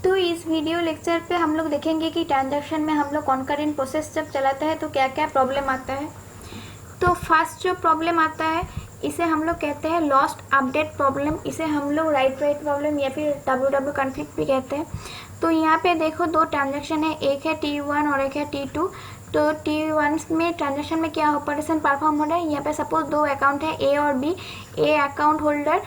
तो इस video lecture पे हम लोग देखेंगे कि ट्रांजैक्शन में हम लोग कॉन्करेंट प्रोसेस जब चलाते हैं तो क्या क्या प्रॉब्लम आता है। तो फर्स्ट जो प्रॉब्लम आता है इसे हम लोग कहते हैं लॉस्ट अपडेट प्रॉब्लम। इसे हम लोग राइट प्रॉब्लम या फिर डब्ल्यू कॉन्फ्लिक्ट भी कहते हैं। तो यहाँ पे देखो दो ट्रांजैक्शन है, एक है T1 और एक है T2। तो T1 में ट्रांजैक्शन में क्या ऑपरेशन परफॉर्म हो रहा है, यहाँ पे सपोज दो अकाउंट है A और B। ए अकाउंट होल्डर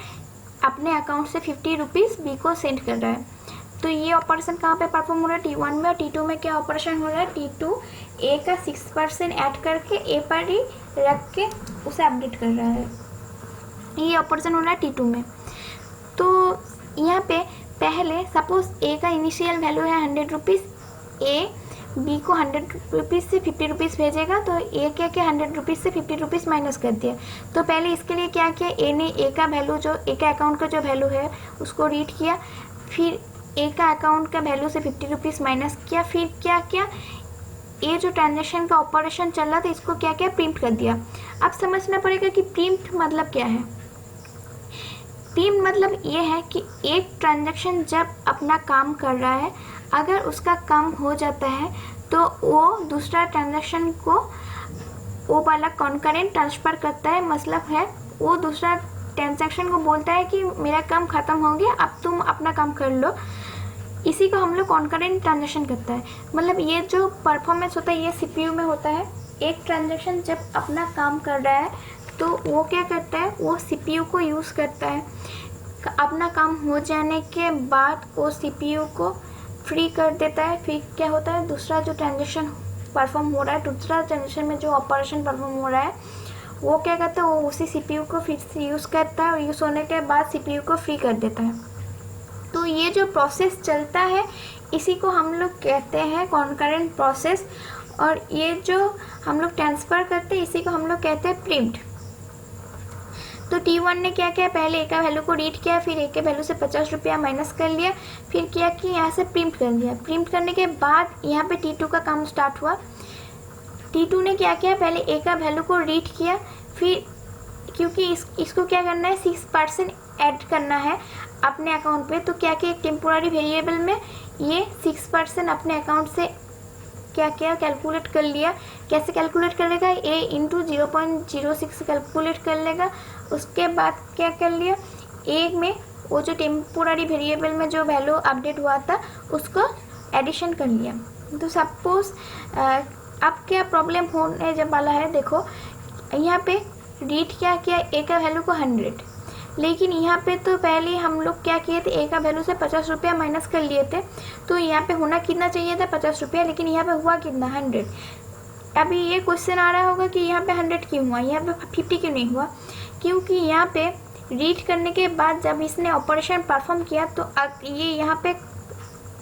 अपने अकाउंट से 50 रुपीज़ बी को सेंड कर रहा है। तो ये ऑपरेशन कहाँ पे परफॉर्म हो रहा है, T1 में। और T2 में क्या ऑपरेशन हो रहा है, T2 ए का 6% ऐड करके ए पर ही रख के उसे अपडेट कर रहा है। ये ऑपरेशन हो रहा है T2 में। तो यहाँ पे पहले सपोज ए का इनिशियल वैल्यू है 100 रुपीज़, ए बी को 100 रुपीज़ से 50 रुपीज़ भेजेगा। तो ए क्या क्या 100 रुपीज़ से 50 रुपीज़ माइनस कर दिया। तो पहले इसके लिए क्या किया, ए ने ए का वैल्यू जो ए का अकाउंट का जो वैल्यू है उसको रीड किया, फिर ए का अकाउंट का वैल्यू से 50 रुपीज़ माइनस किया, फिर क्या किया, ये जो ट्रांजैक्शन का ऑपरेशन चल रहा था इसको क्या क्या प्रिंट कर दिया। अब समझना पड़ेगा कि प्रिंट मतलब क्या है। प्रिंट मतलब ये है कि एक ट्रांजैक्शन जब अपना काम कर रहा है, अगर उसका काम हो जाता है तो वो दूसरा ट्रांजैक्शन को वो वाला कॉन्करेंट ट्रांसफ़र करता है। मतलब है वो दूसरा ट्रांजैक्शन को बोलता है कि मेरा काम ख़त्म हो गया, अब तुम अपना काम कर लो। इसी को हम लोग कॉन्करेंट ट्रांजैक्शन करता है। मतलब ये जो परफॉर्मेंस होता है ये सीपीयू में होता है। एक ट्रांजैक्शन जब अपना काम कर रहा है तो वो क्या करता है, वो सीपीयू को यूज़ करता है। अपना काम हो जाने के बाद वो सीपीयू को फ्री कर देता है। फिर क्या होता है, दूसरा जो ट्रांजैक्शन परफॉर्म हो रहा है, दूसरा ट्रांजैक्शन में जो ऑपरेशन परफॉर्म हो रहा है वो क्या करता है, वो उसी सीपीयू को फिर से यूज़ करता है और यूज़ होने के बाद सीपीयू को फ्री कर देता है। तो ये जो प्रोसेस चलता है इसी को हम लोग कहते हैं कॉन्करेंट प्रोसेस। और ये जो हम लोग ट्रांसफ़र करते हैं इसी को हम लोग कहते हैं प्रिंट। तो T1 ने क्या किया, पहले ए का वैल्यू को रीड किया, फिर ए के वैल्यू से 50 रुपया माइनस कर लिया, फिर क्या कि यहाँ से प्रिंट कर दिया। प्रिंट करने के बाद यहाँ पे T2 का काम स्टार्ट हुआ। T2 ने क्या किया, पहले ए का वैल्यू को रीड किया, फिर क्योंकि इसको क्या करना है 6% ऐड करना है अपने अकाउंट पे, तो क्या किया एक टेम्पोररी वेरिएबल में ये 6% अपने अकाउंट से क्या किया कैलकुलेट कर लिया। कैसे कैलकुलेट कर लेगा, ए इंटू 0.06 कैलकुलेट कर लेगा। उसके बाद क्या कर लिया, ए में वो जो टेम्पोररी वेरिएबल में जो वैल्यू अपडेट हुआ था उसको एडिशन कर लिया। तो सपोज अब क्या प्रॉब्लम होने जब वाला है, देखो यहाँ पे रीड क्या किया, ए का वैल्यू को 100, लेकिन यहाँ पे तो पहले हम लोग क्या किए थे, ए का वैल्यू से 50 रुपया माइनस कर लिए थे। तो यहाँ पे होना कितना चाहिए था 50 रुपया, लेकिन यहाँ पे हुआ कितना 100। अभी ये क्वेश्चन आ रहा होगा कि यहाँ पे 100 क्यों हुआ, यहाँ पे 50 क्यों नहीं हुआ। क्योंकि यहाँ पे रीड करने के बाद जब इसने ऑपरेशन परफॉर्म किया तो ये यहाँ पे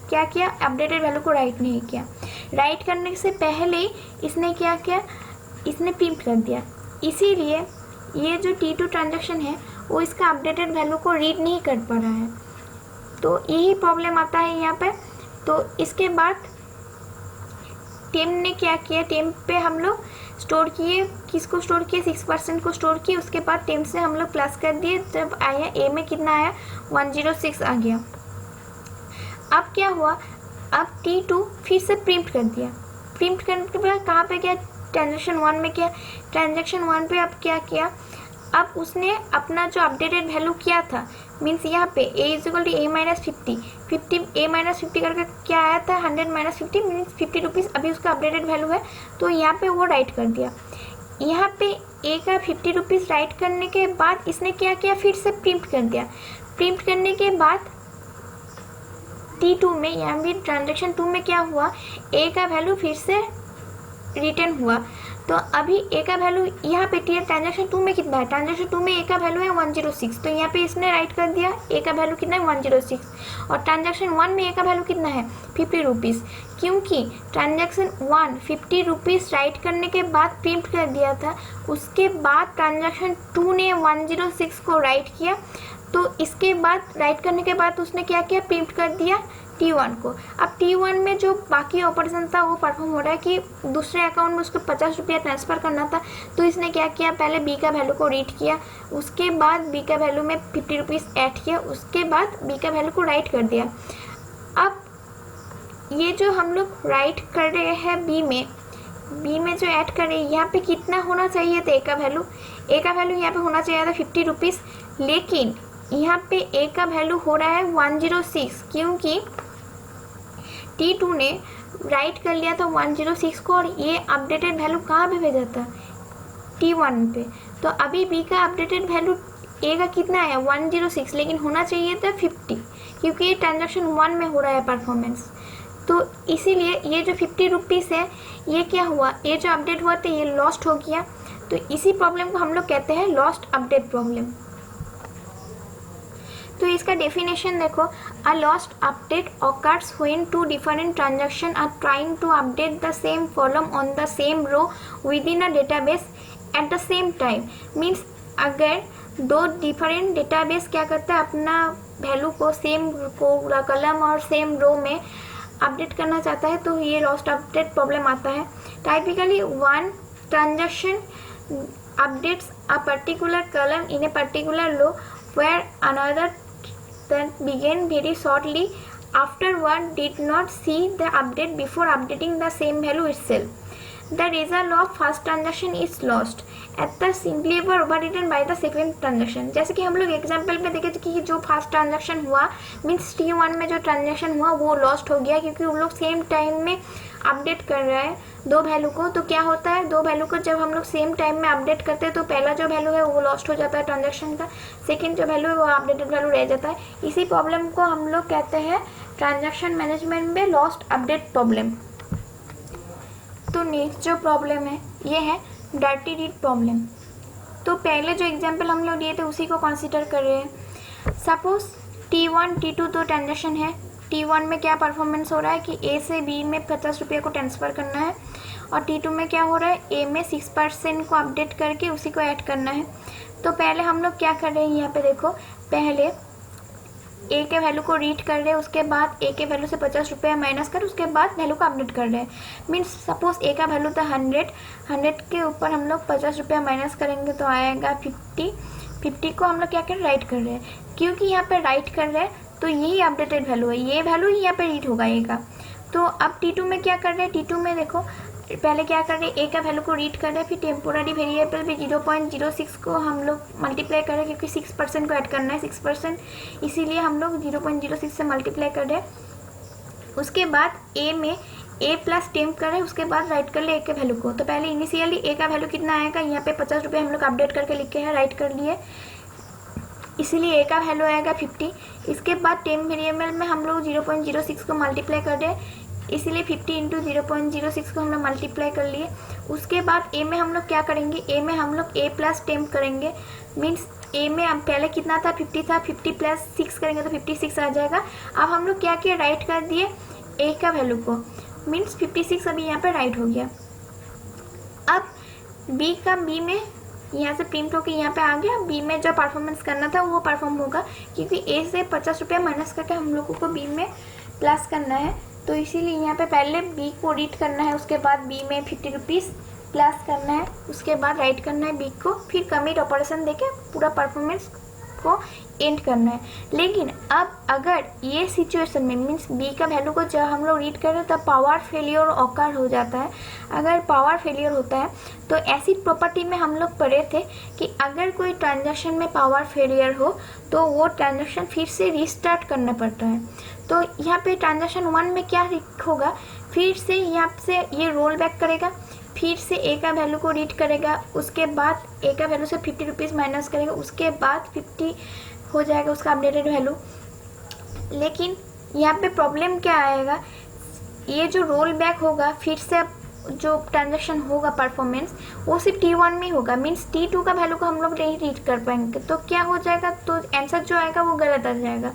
क्या किया, अपडेटेड वैल्यू को राइट नहीं किया। राइट करने से पहले ही इसने क्या किया, इसने प्रिंट कर दिया। इसीलिए ये जो T2 ट्रांजैक्शन है वो इसका अपडेटेड वैल्यू को रीड नहीं कर पा रहा है। तो यही प्रॉब्लम आता है यहाँ पे। तो इसके बाद टेम ने क्या किया, टेम पे हम लोग स्टोर किए, किसको स्टोर किए 6% को स्टोर किए। उसके बाद टेम से हम लोग प्लस कर दिए, जब आया ए में कितना आया 106 आ गया। अब क्या हुआ, अब T2 फिर से प्रिंट कर दिया। प्रिंट करने के बाद कहाँ पे गया, ट्रांजैक्शन 1 में किया। ट्रांजैक्शन 1 पे अब क्या किया, अब उसने अपना जो अपडेटेड वैल्यू किया था, मीन्स यहाँ पे a equal to a minus 50 करके क्या आया था 100 माइनस 50 मीन्स 50 रुपीज़ अभी उसका अपडेटेड वैल्यू है। तो यहाँ पे वो राइट कर दिया। यहाँ पे a का 50 रुपीज़ राइट करने के बाद इसने क्या किया, फिर से प्रिंट कर दिया। प्रिंट करने के बाद T2 में यहाँ भी ट्रांजेक्शन 2 में क्या हुआ, a का वैल्यू फिर से रिटर्न हुआ। तो अभी ए का वैल्यू यहाँ पे ट्रांजैक्शन 2 में कितना है, ट्रांजैक्शन 2 में ए का वैल्यू है 106। तो यहाँ पे इसने राइट कर दिया ए का वैल्यू कितना है 106। और ट्रांजैक्शन 1 में ए का वैल्यू कितना है 50 रुपीज़। क्योंकि ट्रांजैक्शन 1 50 रुपीज़ राइट करने के बाद प्रिंट कर दिया था, उसके बाद ट्रांजैक्शन 2 ने 106 को राइट किया। तो इसके बाद राइट करने के बाद उसने क्या किया, प्रिंट कर दिया T1 को। अब T1 में जो बाकी ऑपरेशन था वो परफॉर्म हो रहा है कि दूसरे अकाउंट में उसको 50 रुपया ट्रांसफ़र करना था। तो इसने क्या किया, पहले बी का वैल्यू को रीड किया, उसके बाद बी का वैल्यू में 50 रुपीज़ ऐड किया, उसके बाद बी का वैल्यू को राइट कर दिया। अब ये जो हम लोग राइट कर रहे हैं बी में जो ऐड कर रहे हैं, यहाँ पे कितना होना चाहिए था ए का वैल्यू यहाँ पे होना चाहिए था 50 रुपीज़, लेकिन यहाँ पे ए का वैल्यू हो रहा है 106, क्योंकि T2 ने राइट कर लिया था 106 को और ये अपडेटेड वैल्यू कहाँ पे भेजा था, T1 पे। तो अभी बी का अपडेटेड वैल्यू ए का कितना है 106, लेकिन होना चाहिए था 50, क्योंकि ये ट्रांजैक्शन 1 में हो रहा है परफॉर्मेंस। तो इसीलिए ये जो 50 रुपीज़ है ये क्या हुआ, ये जो अपडेट हुआ था ये लॉस्ट हो गया। तो इसी प्रॉब्लम को हम लोग कहते हैं लॉस्ट अपडेट प्रॉब्लम। तो इसका डेफिनेशन देखो, a lost update occurs when two different transactions are trying to update the same column on the same row within a database at the same time। Means अगर दो different database क्या करता है, अपना value को same column और same row में update करना चाहता है, तो ये लॉस्ट अपडेट प्रॉब्लम आता है। Typically one transaction updates a particular column in a particular row where another that began very shortly afterward did not see the update before updating the same value itself। The result of first transaction is lost at the simply overwritten by the second transaction। जैसे कि हम लोग example पे देखे कि जो first transaction हुआ means T1 में जो ट्रांजेक्शन हुआ वो लॉस्ट हो गया, क्योंकि वो लोग सेम टाइम में अपडेट कर रहा है दो वैल्यू को। तो क्या होता है, दो वैल्यू को जब हम लोग सेम टाइम में अपडेट करते हैं तो पहला जो वैल्यू है वो लॉस्ट हो जाता है ट्रांजेक्शन का, सेकेंड जो वैल्यू है वो अपडेटेड वैल्यू रह जाता है। इसी प्रॉब्लम को हम लोग कहते हैं ट्रांजेक्शन मैनेजमेंट में लॉस्ट अपडेट प्रॉब्लम। तो नेक्स्ट जो प्रॉब्लम है ये है डर्टी रीड प्रॉब्लम। तो पहले जो एग्जांपल हम लोग दिए थे उसी को कंसीडर कर रहे हैं। सपोज T1 T2 दो ट्रांजेक्शन है। T1 में क्या परफॉर्मेंस हो रहा है कि ए से बी में 50 रुपये को ट्रांसफ़र करना है, और T2 में क्या हो रहा है, ए में 6% को अपडेट करके उसी को ऐड करना है। तो पहले हम लोग क्या कर रहे हैं, यहाँ पे देखो, पहले ए के वैल्यू को रीड कर रहे हैं, उसके बाद ए के वैल्यू से 50 रुपये माइनस कर उसके बाद वैल्यू को अपडेट कर रहे हैं। मीन्स सपोज ए का वैल्यू था 100 के ऊपर हम लोग 50 रुपये माइनस करेंगे तो आएगा 50 को हम लोग क्या कर रहे हैं, राइट कर रहे हैं। क्योंकि यहाँ पे राइट कर रहे हैं तो यही अपडेटेड वैल्यू है, ये वैल्यू ही यहाँ पे रीड होगा ए का। तो अब T2 में क्या कर रहे हैं, T2 में देखो पहले क्या कर रहे हैं, ए का वैल्यू को रीड कर रहे हैं, फिर टेम्पोररी वेरिएबल भी 0.06 को हम लोग मल्टीप्लाई कर रहे हैं, क्योंकि 6% को ऐड करना है 6%, इसीलिए हम लोग 0.06 से मल्टीप्लाई कर रहे हैं। उसके बाद ए में ए प्लस टेम्प कर रहे हैं, उसके बाद राइट कर ले ए के वैल्यू को। तो पहले इनिशियली ए का वैल्यू कितना आएगा, यहाँ पे 50 रुपये हम लोग अपडेट करके लिखे हैं, राइट कर लिए, इसीलिए ए का वैल्यू आएगा 50। इसके बाद टेम्प वेरिएबल में हम लोग 0.06 को मल्टीप्लाई कर रहे हैं, इसीलिए 50 इंटू 0.06 को हम लोग मल्टीप्लाई कर लिए। उसके बाद ए में हम लोग क्या करेंगे, ए में हम लोग ए प्लस टेम्प करेंगे। मीन्स ए में अब पहले कितना था, 50 था, 50 प्लस 6 करेंगे तो 56 आ जाएगा। अब हम लोग क्या किया, राइट कर दिए ए का वैल्यू को, मीन्स 56 अभी यहाँ पे राइट हो गया। अब बी का बी में यहाँ से प्रिंट होकर यहाँ पे आ गया, बी में जो परफॉर्मेंस करना था वो परफॉर्म होगा, क्योंकि ए से 50 रुपये माइनस करके हम लोगों को बी में प्लस करना है। तो इसीलिए यहाँ पे पहले बी को रीड करना है, उसके बाद बी में 50 रुपीज़ प्लस करना है, उसके बाद राइट करना है बी को, फिर कमिट ऑपरेशन देके पूरा परफॉर्मेंस को एंड करना है। लेकिन अब अगर ये सिचुएशन में मीन्स बी का वैल्यू को जब हम लोग रीड कर रहे हैं तब पावर फेलियर ऑकर हो जाता है। अगर पावर फेलियर होता है तो ऐसी प्रॉपर्टी में हम लोग पढ़े थे कि अगर कोई ट्रांजैक्शन में पावर फेलियर हो तो वो ट्रांजैक्शन फिर से रीस्टार्ट करना पड़ता है। तो यहाँ पे ट्रांजैक्शन 1 में क्या होगा, फिर से यहाँ से ये रोल बैक करेगा, फिर से ए का वैल्यू को रीड करेगा, उसके बाद ए का वैल्यू से 50 रुपीज़ माइनस करेगा, उसके बाद 50 हो जाएगा उसका अपडेटेड वैल्यू। लेकिन यहाँ पे प्रॉब्लम क्या आएगा, ये जो रोल बैक होगा फिर से जो ट्रांजैक्शन होगा परफॉर्मेंस वो सिर्फ T1 में होगा, मीन्स T2 का वैल्यू को हम लोग नहीं रीड कर पाएंगे। तो क्या हो जाएगा, तो आंसर जो आएगा वो गलत आ जाएगा।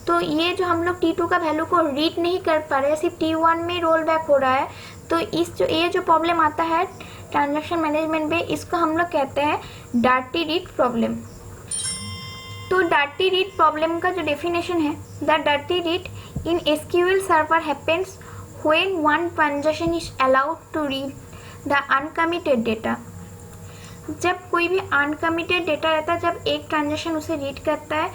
तो ये जो हम लोग T2 का वैल्यू को रीड नहीं कर पा रहे हैं, सिर्फ T1 में रोल बैक हो रहा है। तो ये जो प्रॉब्लम आता है ट्रांजैक्शन मैनेजमेंट में, इसको हम लोग कहते हैं डर्टी रीड प्रॉब्लम। तो डर्टी रीड प्रॉब्लम का जो डेफिनेशन है, the dirty read in SQL server happens when one transaction is allowed to read the uncommitted data। जब कोई भी अनकमिटेड डेटा रहता है, जब एक ट्रांजेक्शन उसे रीड करता है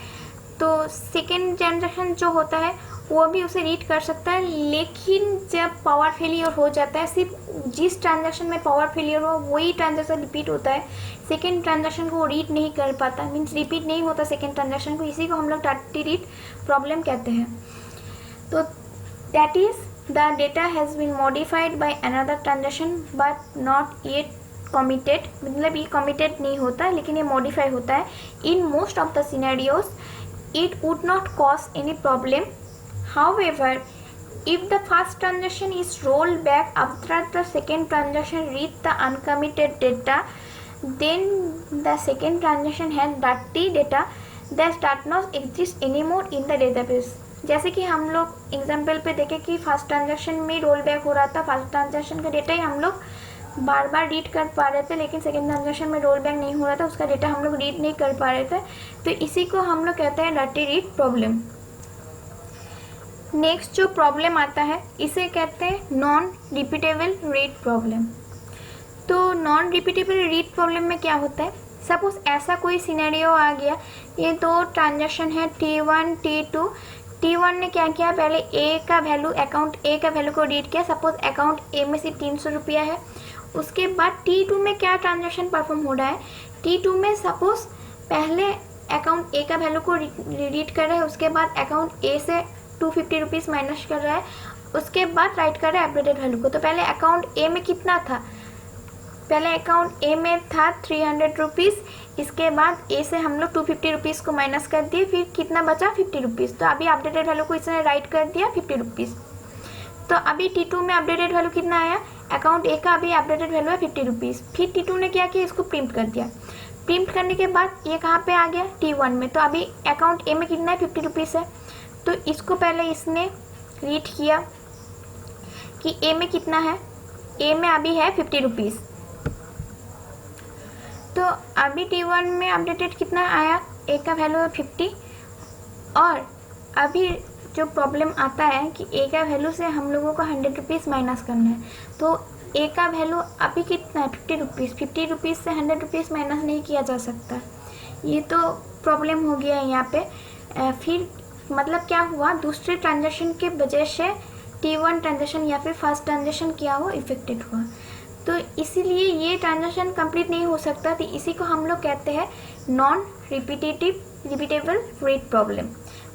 तो सेकेंड ट्रांजैक्शन जो होता है वो भी उसे रीड कर सकता है, लेकिन जब पावर फेलियर हो जाता है, सिर्फ जिस ट्रांजैक्शन में पावर फेलियर हो वही ट्रांजैक्शन रिपीट होता है, सेकेंड ट्रांजैक्शन को वो रीड नहीं कर पाता, मीन्स रिपीट नहीं होता सेकेंड ट्रांजैक्शन को, इसी को हम लोग डार्टी रीड प्रॉब्लम कहते हैं। तो that is the data has been modified by another transaction but not yet committed, मतलब ये कमिटेड नहीं होता लेकिन ये मॉडिफाई होता है। In most of the scenarios it would not cause any problem. However, if the first transaction is rolled back after the second transaction reads the uncommitted data, then the second transaction has dirty data that does not exist anymore in the database. जैसे कि हम लोग example पे देखें कि first transaction में roll back हो रहा था, फर्स्ट ट्रांजेक्शन का डेटा ही हम लोग बार बार रीड कर पा रहे थे, लेकिन सेकेंड ट्रांजेक्शन में रोल बैक नहीं हो रहा था, उसका डेटा हम लोग रीड नहीं कर पा रहे थे, तो इसी को हम लोग कहते हैं डर्टी रीड प्रॉब्लम। नेक्स्ट जो प्रॉब्लम आता है इसे कहते हैं नॉन रिपीटेबल रीड प्रॉब्लम। तो नॉन रिपीटेबल रीड प्रॉब्लम में क्या होता है, सपोज ऐसा कोई सिनेरियो आ गया, ये दो ट्रांजेक्शन है T1 T2, T1 ने क्या किया, पहले ए का वैल्यू, अकाउंट ए का वैल्यू को रीड किया, सपोज अकाउंट ए में सिर्फ 300 रुपया है। उसके बाद T2 में क्या ट्रांजेक्शन परफॉर्म हो रहा है, T2 में सपोज पहले अकाउंट ए का वैल्यू को रीड कर रहा है, उसके बाद अकाउंट ए से 250 रुपीज़ माइनस कर रहा है, उसके बाद राइट कर रहा है अपडेटेड वैल्यू को। तो पहले अकाउंट ए में कितना था, पहले अकाउंट ए में था 300 रुपीज़, इसके बाद ए से हम लोग 250 रुपीज़ को माइनस कर दिए, फिर कितना बचा 50 रुपीज़। तो अभी अपडेटेड वैल्यू को इसने राइट कर दिया 50 रुपीज़। तो अभी T2 में अपडेटेड वैल्यू कितना आया, अकाउंट ए का अभी अपडेटेड वैल्यू है 50 रुपीज़। फिर T2 ने क्या किया, इसको प्रिंट कर दिया। प्रिंट करने के बाद ये कहाँ पे आ गया, T1 में। तो अभी अकाउंट ए में कितना है, 50 रुपीज़ है। तो इसको पहले इसने रीड किया कि ए में कितना है, ए में अभी है 50 रुपीज़। तो अभी T1 में अपडेटेड कितना आया, ए का वैल्यू है 50, और अभी जो प्रॉब्लम आता है कि ए का वैल्यू से हम लोगों को 100 रुपीज़ माइनस करना है। तो ए का वैल्यू अभी कितना है, 50 रुपीज़। 50 रुपीज़ से 100 रुपीज़ माइनस नहीं किया जा सकता, ये तो प्रॉब्लम हो गया है यहाँ पे। फिर मतलब क्या हुआ, दूसरे ट्रांजेक्शन के वजह से T1 ट्रांजेक्शन या फिर फर्स्ट ट्रांजेक्शन क्या हुआ, इफेक्टेड हुआ। तो इसीलिए ये ट्रांजेक्शन कंप्लीट नहीं हो सकता, तो इसी को हम लोग कहते हैं नॉन रिपीटेबल रीड प्रॉब्लम।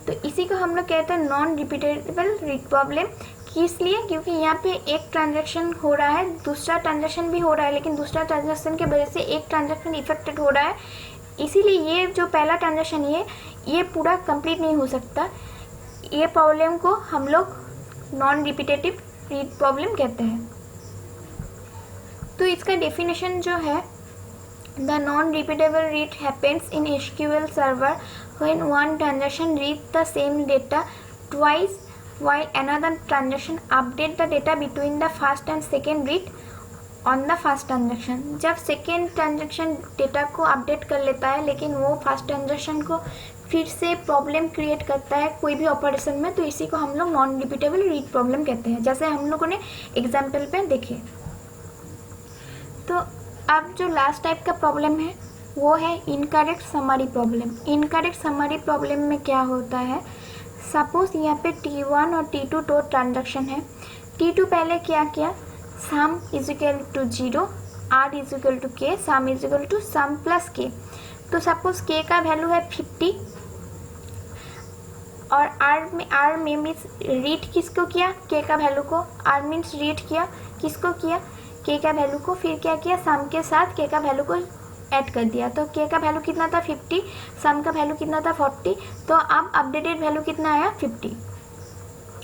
तो इसी को हम लोग कहते हैं नॉन रिपीटेबल रीड प्रॉब्लम। किस लिए, क्योंकि यहाँ पे एक ट्रांजेक्शन हो रहा है, दूसरा ट्रांजेक्शन भी हो रहा है, लेकिन दूसरा ट्रांजेक्शन के वजह से एक ट्रांजेक्शन इफेक्टेड हो रहा है, इसीलिए ये जो पहला ट्रांजेक्शन ये पूरा कंप्लीट नहीं हो सकता। ये प्रॉब्लम को हम लोग नॉन रिपीटेटिव रीड प्रॉब्लम कहते हैं। तो इसका डेफिनेशन जो है, the non repeatable read happens in SQL server when one transaction reads the same data twice while another transaction update the data between the first and second read on the first transaction। जब second transaction data को update कर लेता है, लेकिन वो first transaction को फिर से प्रॉब्लम क्रिएट करता है कोई भी ऑपरेशन में, तो इसी को हम लोग नॉन रिपीटेबल रीड प्रॉब्लम कहते हैं, जैसे हम लोगों ने एग्जाम्पल पे देखे। तो अब जो लास्ट टाइप का प्रॉब्लम है वो है incorrect summary problem. Incorrect summary problem में क्या होता है, सपोज यहाँ पे T1 और T2 दो ट्रांजेक्शन है। T2 पहले क्या किया, sum is equal to 0, R is equal to K, sum is equal to sum plus K. तो सपोज के का वैल्यू है 50 और आर में मीन्स रीड किसको किया, के का वैल्यू को, आर मीन्स रीड किया किसको किया, के का वैल्यू को, फिर क्या किया, सम के साथ के का वैल्यू को ऐड कर दिया। तो के का वैल्यू कितना था 50, सम का वैल्यू कितना था 40, तो अब अपडेटेड वैल्यू कितना आया 50,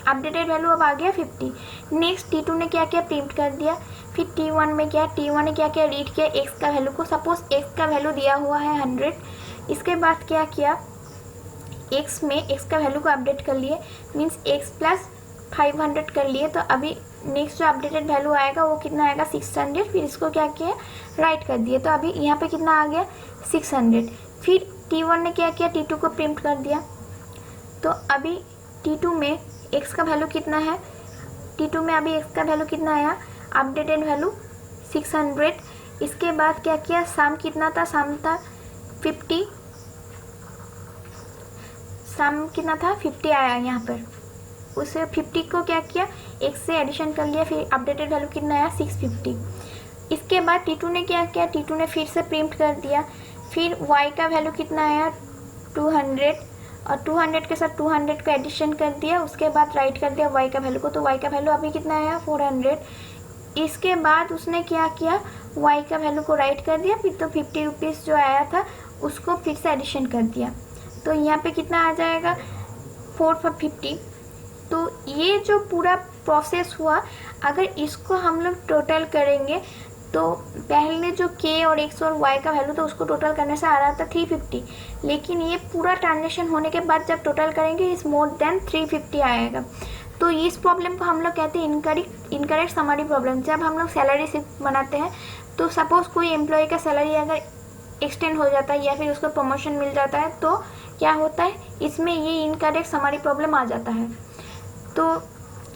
अपडेटेड वैल्यू अब आ गया 50। नेक्स्ट T2 ने क्या किया, प्रिंट कर दिया। फिर T1 में क्या, T1 ने क्या किया, रीड किया x का वैल्यू को, सपोज x का वैल्यू दिया हुआ है 100। इसके बाद क्या किया, x में x का वैल्यू को अपडेट कर लिए, मीन्स x प्लस 500 कर लिए। तो अभी नेक्स्ट जो अपडेटेड वैल्यू आएगा वो कितना आएगा 600। फिर इसको क्या किया, राइट कर दिए। तो अभी यहाँ पे कितना आ गया 600। फिर T1 ने क्या किया, T2 को प्रिंट कर दिया। तो अभी T2 में x का वैल्यू कितना है, T2 में अभी x का वैल्यू कितना आया, अपडेटेड वैल्यू 600। इसके बाद क्या किया, सम कितना था, सम था 50, सम कितना था 50 आया यहाँ पर, उसे 50 को क्या किया x से एडिशन कर लिया, फिर अपडेटेड वैल्यू कितना आया 650। इसके बाद T2 ने क्या किया, T2 ने फिर से प्रिंट कर दिया, फिर y का वैल्यू कितना आया 200 और 200 के साथ 200 को एडिशन कर दिया, उसके बाद राइट कर दिया y का वैल्यू को, तो y का वैल्यू अभी कितना आया 400। इसके बाद उसने क्या किया y का वैल्यू को राइट कर दिया, फिर तो 50 रुपीज़ जो आया था उसको फिर से एडिशन कर दिया, तो यहाँ पे कितना आ जाएगा 450। तो ये जो पूरा प्रोसेस हुआ, अगर इसको हम लोग टोटल करेंगे तो पहले जो k और x और y का वैल्यू था उसको टोटल करने से आ रहा था 350, लेकिन ये पूरा ट्रांजेक्शन होने के बाद जब टोटल करेंगे इस मोर देन 350 आएगा। तो इस प्रॉब्लम को हम लोग कहते हैं इनकरेक्ट समरी प्रॉब्लम। जब हम लोग सैलरी शीट बनाते हैं तो सपोज कोई एम्प्लॉय का सैलरी अगर एक्सटेंड हो जाता है या फिर उसको प्रमोशन मिल जाता है तो क्या होता है, इसमें ये इनकरेक्ट समरी प्रॉब्लम आ जाता है। तो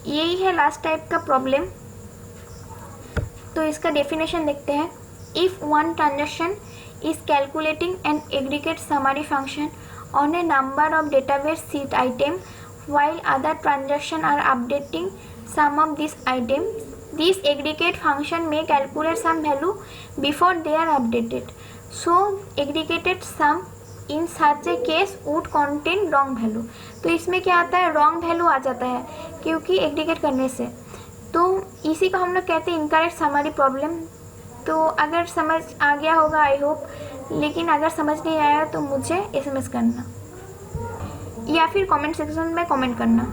यही है लास्ट टाइप का प्रॉब्लम। तो इसका डेफिनेशन देखते हैं। If one transaction is calculating an aggregate summary function on A number of database sheet item while other transactions are updating some of these items, this aggregate function may calculate some value before they are updated. So aggregated sum in such a case would contain wrong value. तो इसमें क्या आता है, wrong value आ जाता है क्योंकि aggregate करने से। तो इसी को हम लोग कहते हैं इनकरेक्ट समरी प्रॉब्लम। तो अगर समझ आ गया होगा आई होप, लेकिन अगर समझ नहीं आया तो मुझे SMS करना या फिर कमेंट सेक्शन में कमेंट करना।